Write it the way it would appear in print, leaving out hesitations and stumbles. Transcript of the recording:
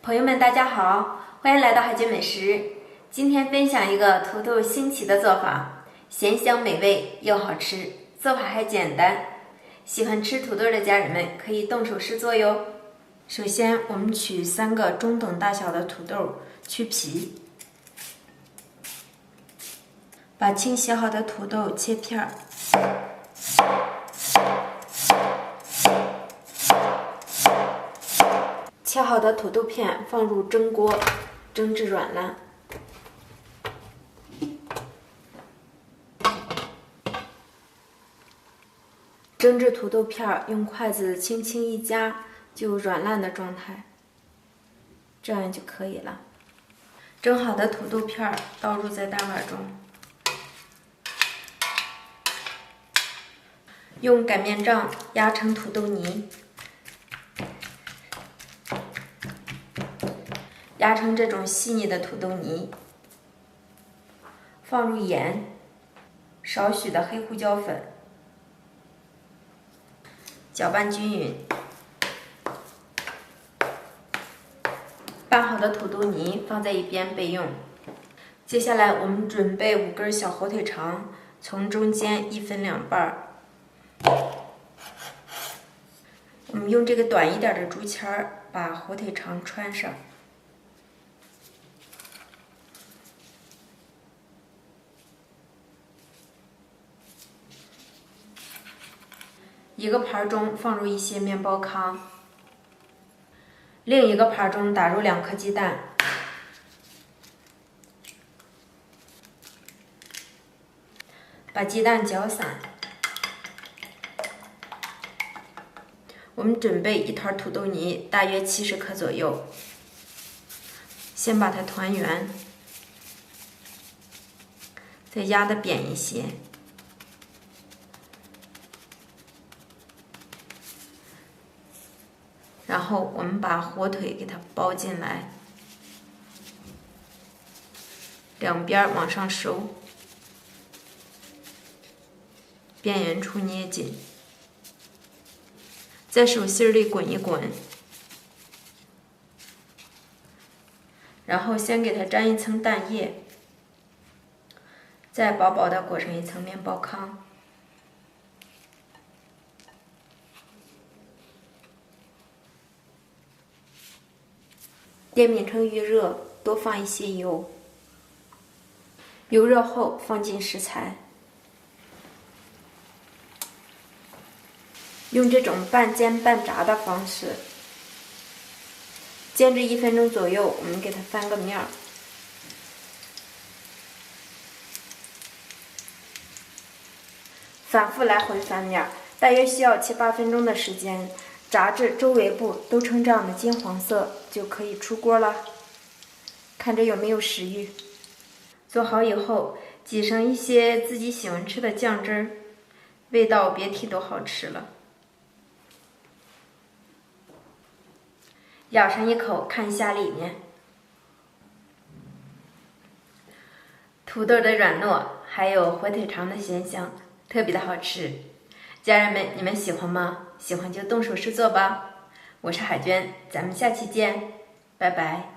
朋友们，大家好，欢迎来到海军美食。今天分享一个土豆新奇的做法，咸香美味又好吃，做法还简单。喜欢吃土豆的家人们可以动手试做哟。首先，我们取3个中等大小的土豆，去皮，把清洗好的土豆切片儿。切好的土豆片放入蒸锅，蒸至软烂。蒸至土豆片用筷子轻轻一夹，就软烂的状态，这样就可以了。蒸好的土豆片倒入在大碗中，用擀面杖压成土豆泥。压成这种细腻的土豆泥，放入盐，少许的黑胡椒粉，搅拌均匀。拌好的土豆泥放在一边备用。接下来我们准备5根小火腿肠，从中间一分2半。我们用这个短一点的竹签把火腿肠穿上。一个盘中放入一些面包糠，另一个盘中打入2颗鸡蛋，把鸡蛋搅散。我们准备一团土豆泥，大约70克左右，先把它团圆，再压得扁一些。然后我们把火腿给它包进来，两边往上收，边缘处捏紧，在手心里滚一滚，然后先给它沾一层蛋液，再薄薄的裹上一层面包糠。电饼铛预热，多放一些油。油热后放进食材，用这种半煎半炸的方式煎至1分钟左右，我们给它翻个面儿。反复来回翻面，大约需要7、8分钟的时间。炸至周围部都呈这样的金黄色，就可以出锅了。看着有没有食欲？做好以后，挤上一些自己喜欢吃的酱汁儿，味道别提多好吃了。咬上一口，看一下里面，土豆的软糯，还有火腿肠的鲜香，特别的好吃。家人们，你们喜欢吗？喜欢就动手试做吧。我是海娟，咱们下期见，拜拜。